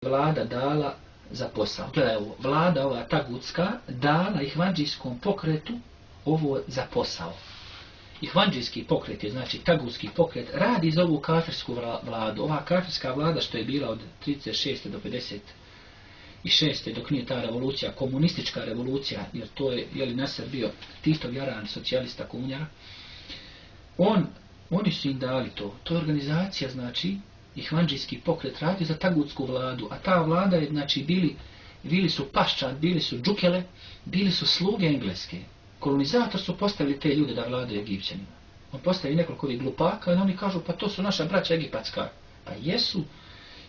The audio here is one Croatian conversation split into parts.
vlada dala za posao. Gledaj ovo, vlada ova tagutska dala ihvandžijskom pokretu ovo za posao. Ihvandžijski pokret je, znači tagutski pokret, radi za ovu kafirsku vladu. Ova kafirska vlada što je bila od 36. do 56. dok nije ta revolucija, komunistička revolucija, jer to je Nasser bio Titov jaran, socijalista, komunjara, oni su im dali to. To je organizacija, znači, ihvandžijski pokret radi za tagutsku vladu, a ta vlada je, znači, bili su paščad, bili su džukele, bili su sluge engleske. Kolonizator su postavili te ljude da vladaju Egipćanima. On postavi nekoliko ovih glupaka i oni kažu, pa to su naša braća egipatska. Pa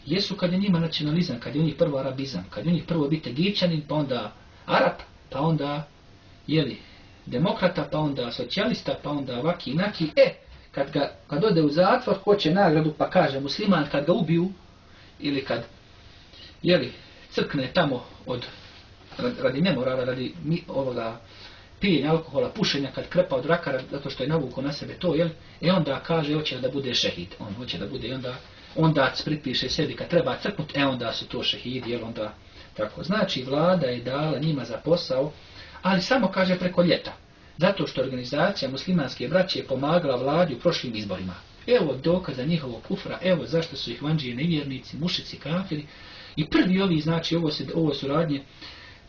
jesu kad je njima nacionalizam, kad je u njih prvo arabizam, kad je u njih prvo biti Egipćanin, pa onda Arab, pa onda, demokrata, pa onda socijalista, pa onda ovaki inaki. Kad ode u zatvor, hoće nagradu, pa kaže musliman kad ga ubiju, ili kad, crkne tamo radi nemorala, radi ovoga pijenja alkohola, pušenja, kad krepa od raka, zato što je navukao na sebe to, onda kaže, hoće da bude šehid. On hoće da bude, onda pripiše sebi, kad treba crknut, onda su to šehidi, onda tako. Znači, vlada je dala njima za posao, ali samo kaže preko ljeta. Zato što organizacija muslimanske braće je pomagala vladi u prošlim izborima. Evo dokaza njihovog kufra, evo zašto su ihvandžije nevjernici, mušici, kafiri. I prvi ovi, znači, ovo su radnje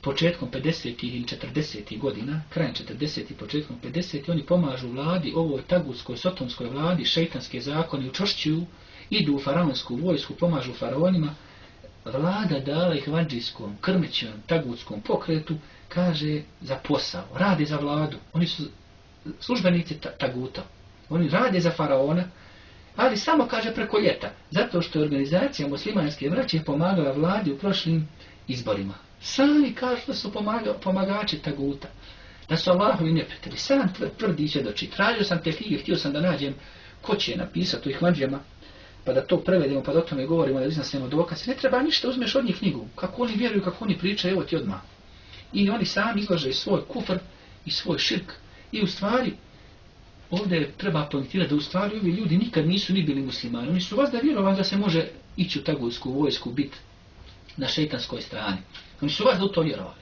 početkom 50. ili 40. godina, krajem 40. početkom 50. Oni pomažu vladi, ovoj tagutskoj, sotonskoj vladi, šeitanske zakone učvršćuju, idu u faraonsku vojsku, pomažu faraonima. Vlada dala ihvandžijskom, krmećem, tagutskom pokretu, kaže, za posao, rade za vladu. Oni su službenici taguta. Oni rade za faraona, ali samo, kaže, preko ljeta. Zato što je organizacija muslimanske braće pomagala vladi u prošlim izborima. Sami kažu da su pomagači taguta. Da su Allahovi neprijatelji. Sam tvrdi svjedoči. Tražio sam te knjige, htio sam da nađem ko će napisati u ihvandžijama, pa da to prevedemo, pa da o tome govorimo, da iznosimo dokaz. Ne treba ništa, uzmeš od njih knjigu. Kako oni vjeruju, kako oni pričaju, evo ti odmah. I oni sami izlaže svoj kufr i svoj širk. I u stvari, ovdje treba pointirati da u stvari ovi ljudi nikad nisu ni bili muslimani. Oni su vas da vjerovali da se može ići u tagutsku vojsku, biti na šeitanskoj strani. Oni su vas da u to vjerovali.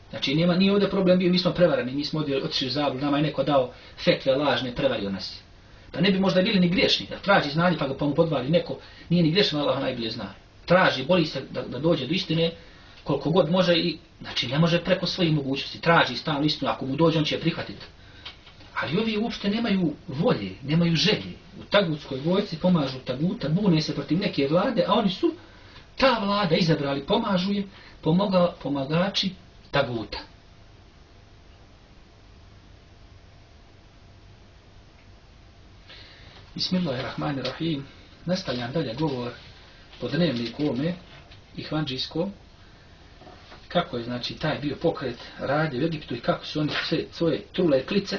Znači, nije ovdje problem bio, mi smo prevarani, mi smo ovdje otišli u zabludu, nama je neko dao fetve lažne, prevario nas. Pa ne bi možda bili ni griješni, da traži znanje pa ga mu podvali neko, nije ni griješan, Allah najbolje zna. Traži, boli se da dođe do istine, koliko god može i, znači ne može preko svojih mogućnosti, traži stalno istinu, ako mu dođe on će je prihvatiti. Ali ovi uopšte nemaju volje, nemaju želje. U tagutskoj vojci pomažu taguta, bune se protiv neke vlade, a oni su, ta vlada izabrali, pomažu je, pomagači taguta. Bismillahirrahmanirrahim. Nastavljam dalje govor po dnevniku ome ihvandžijskom. Kako je, znači, taj bio pokret radio u Egiptu i kako su oni sve svoje trule klice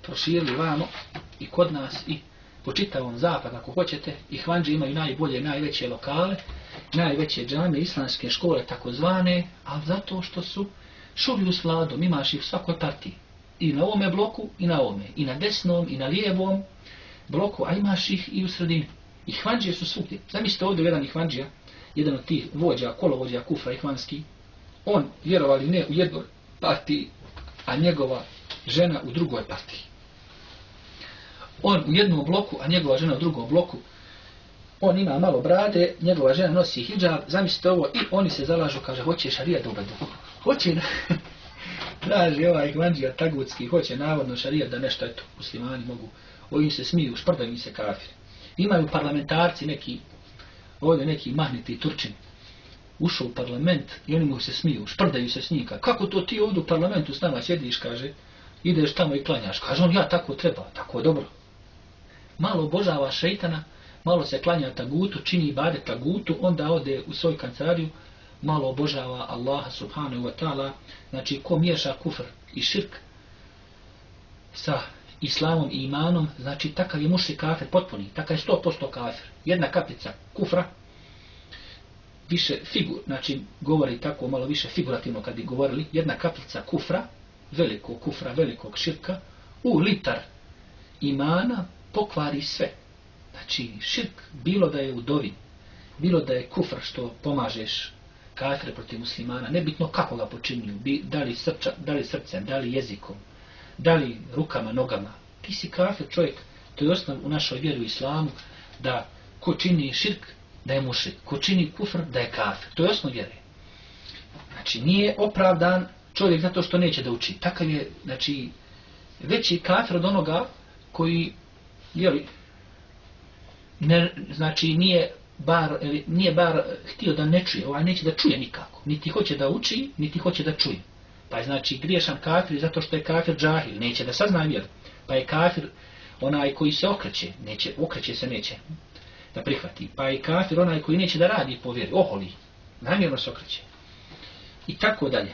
proširili vamo i kod nas i po čitavom zapadu, ako hoćete. Ihvandži imaju najbolje, najveće lokale, najveće džame, islamske škole takozvane, ali zato što su šurili s vladom, imaš ih u svakoj partiji. I na ovome bloku i na ovome, i na desnom i na lijevom bloku, a imaš ih i u sredini. Ihvandžije su svugdje. Zamislite ovdje jedan ihvandžija, jedan od tih vođa, kolovođa kufra ihvanski, on, vjerovali ne, u jednoj partiji, a njegova žena u drugoj partiji. On u jednom bloku, a njegova žena u drugom bloku. On ima malo brade, njegova žena nosi hidžab, zamislite ovo, i oni se zalažu, kaže, hoće šarija da uvedu. Hoće, traži ovaj ihvandžija tagutski, hoće navodno šarija da nešto, eto, muslimani mogu, ovim se smiju, šprdaju im se kafiri. Imaju parlamentarci neki, ovdje neki mahniti Turčin, ušao u parlament i oni mu se smiju, šprdaju se s njim. Kako to ti ovdje u parlamentu s nama sjediš, kaže, ideš tamo i klanjaš. Kaže on, ja tako treba, tako dobro. Malo obožava šeitana, malo se klanja tagutu, čini ibadet tagutu, onda ode u svoju kancelariju, malo obožava Allaha subhanahu wa ta'ala. Znači, ko miješa kufr i širk sa islamom i imanom, znači takav je mušrik kafir potpuni, takav je 100% kafir. Jedna kapljica kufra, više znači govori tako malo više figurativno kad bi govorili, jedna kapljica kufra, velikog širka, u litar imana pokvari sve. Znači širk, bilo da je u dovi, bilo da je kufr što pomažeš kafire protiv muslimana, nebitno kako ga počinju, da li srcem, da li jezikom, da li rukama, nogama, ti si kafir čovjek, to je osnov u našoj vjeri u islamu, da ko čini širk, da je mušrik, ko čini kufr, da je kafir, to je osnov vjere. Znači nije opravdan čovjek zato što neće da uči, takav je, znači, veći kafir od onoga koji, jeli, ne, znači nije bar htio da ne čuje, ovaj neće da čuje nikako, niti hoće da uči, niti hoće da čuje. Pa je znači griješan kafir zato što je kafir džahil, neće da sazna vjeru. Pa je kafir onaj koji se okreće se neće da prihvati. Pa je kafir onaj koji neće da radi po vjeri, oholi, namjerno se okreće. I tako dalje.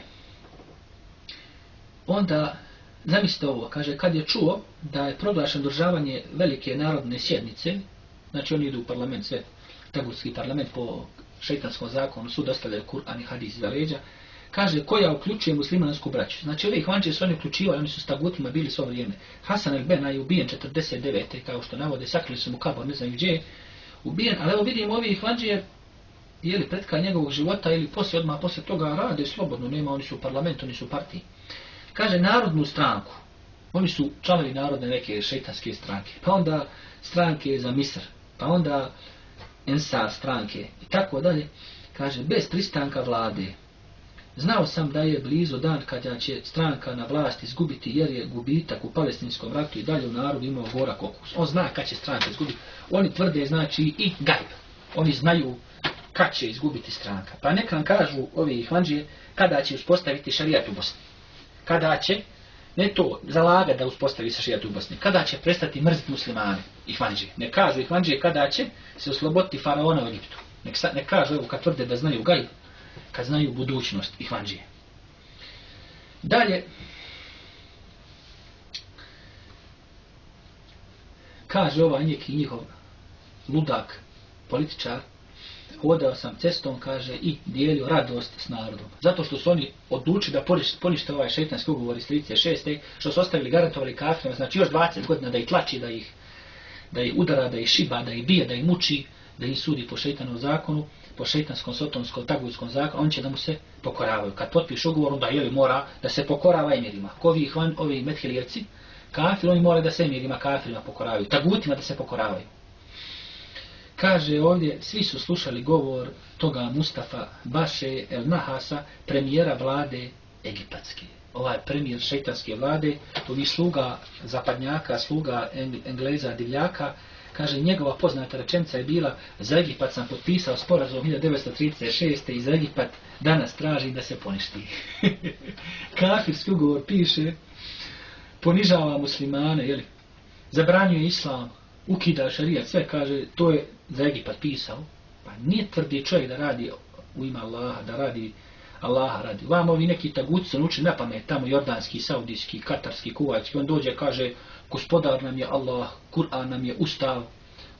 Onda, zamislite ovo, kaže, kad je čuo da je proglašeno održavanje velike narodne sjednice, znači oni idu u parlament, sve tagutski parlament po šejtanskom zakonu, sud ostavljaju Kur'an i hadis za leđa, kaže, koja uključuje muslimansku braću. Znači, ove ihvanđe su oni uključivali, oni su s tagutima bili svo vrijeme. Hasan el-Benna je ubijen 49. kao što navode, sakrili su mu kabor, ne znam gdje je ubijen, ali evo vidimo ovi ihvanđe, jeli pred kraj njegovog života ili odmah poslije toga rade slobodno, nema, oni su u parlamentu, oni su u partiji. Kaže, narodnu stranku, oni su članovi narodne neke šejtanske stranke, pa onda stranke za Misr, pa onda Ensar stranke i tako dalje, kaže, bez pristanka vlade. Znao sam da je blizu dan kada će stranka na vlast izgubiti jer je gubitak u palestinskom ratu i dalje u narodu imao gorak okus. On zna kad će stranka izgubiti. Oni tvrde, znači, i gajb. Oni znaju kad će izgubiti stranka. Pa neka nam kažu ovi ihvanđije kada će uspostaviti šarijat u Bosni. Kada će, ne to, zalagati da uspostavi se šarijat u Bosni. Kada će prestati mrziti muslimane, ihvanđije. Ne kažu ihvanđije kada će se osloboditi faraona u Egiptu. Ne kažu, evo, kad tvrde da znaju gajb, kad znaju budućnost ihvanđije. Dalje, kaže ovaj neki njihov ludak, političar, hodao sam cestom, kaže, i dijelio radost s narodom. Zato što su oni odlučili da ponište ovaj šejtanski ugovor iz 36. što su ostavili garantovali kafirima, znači još 20 godina da ih tlači, da ih udara, da ih šiba, da ih bije, da ih muči, da ih sudi po šejtanovom zakonu, po šejtanskom, sotonskom, tagutskom zakonu, on će da mu se pokoravaju. Kad potpiše ugovor, onda mora da se pokorava emirima. Ovi Medhelijevci, kafir, oni moraju da se emirima, kafirima pokoravaju, tagutima da se pokoravaju. Kaže ovdje, svi su slušali govor toga Mustafa Baše El Nahasa, premijera vlade egipatske. Ovaj premijer šejtanske vlade, to mi sluga zapadnjaka, sluga Engleza, divljaka, kaže, njegova poznata rečenica je bila, za Egipat sam potpisao sporazum 1936. i za Egipat danas traži da se poništi. Kafirski ugovor piše, ponižava muslimane, jeli, zabranjuje islam, ukida šarijat, sve kaže, to je za Egipat pisao. Pa nije tvrdi čovjek da radi u ime Allaha, da radi Allaha radi. Vam ovi neki taguci se nauči na pamet, tamo jordanski, saudijski, katarski, kuvajski, on dođe kaže, gospodar nam je Allah, Kur'an nam je ustav,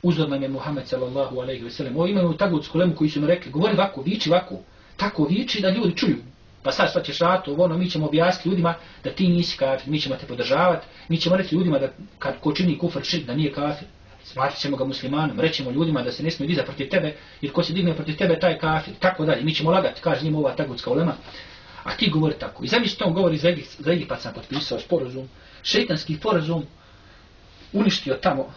uzor nam je Muhammed sallallahu alejhi ve sellem. Ovo imaju tagutsku lemu koji su mi rekli, govori ovako, viči ovako, tako viči da ljudi čuju. Pa sad ćeš ratu, mi ćemo objasniti ljudima da ti nisi kafir, mi ćemo te podržavati, mi ćemo reći ljudima da kad ko čini kufr širk da nije kafir, smatit ćemo ga muslimanom, rećemo ljudima da se ne smije dizati protiv tebe, jer ko se digne protiv tebe taj kafir, tako dalje. Mi ćemo lagati, kaže njima ova tagutska ulema, a ti govori tako. I zamislite, on govori za Egipat sam potpisao sporazum, šejtanski sporazum, uništio tamo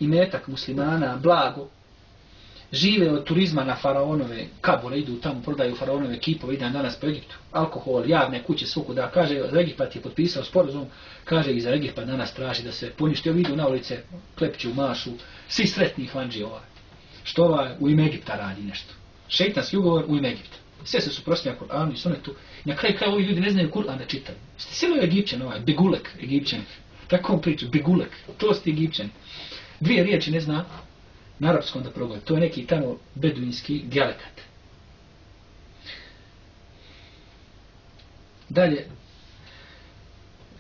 imetak muslimana, blago, žive od turizma na faraonove kabure, idu tamo, prodaju faraonove kipove, ide danas po Egiptu, alkohol, javne kuće, svukuda, kaže, za Egipat je potpisao sporazum, kaže i za Egipat danas traži da se poništi, ovi idu na ulice, klepću, mašu, svi sretni ihvanđi ovaj, što ovaj u ime Egipta radi nešto. Šejtanski ugovor u ime Egipta. Sve se suprotstavlja Kur'anu i Sunnetu. Na kraju ovi ljudi ne znaju Kur'an da čitaju. Ste silo Egipćan ovaj, begulek Egipćan. Tako priča, begulek, to ste Egipćani. Dvije riječi ne zna na arapskom da progovori. To je neki tamo beduinski dijalekat. Dalje,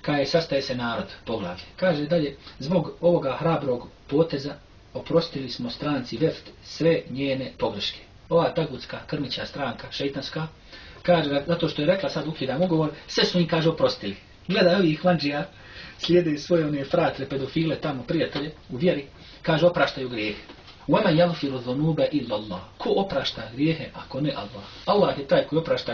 kaže, sastaje se narod, poglavlje. Kaže dalje, zbog ovoga hrabrog poteza oprostili smo stranci Veft sve njene pogreške. Ova tagutska krmića stranka, šejtanska, kaže, zato što je rekla sad ukidam ugovor, sve su im, kaže, oprostili. Gledaj ovih ihvanđija, slijede svoje one fratre, pedofile, tamo prijatelje u vjeri, kaže, opraštaju grijeh. وَمَنْ يَغْفِرُ ذُنُوبَ إِلَّا اللَّهُ. Ko oprašta grijehe ako ne Allah? Allah je taj koji oprašta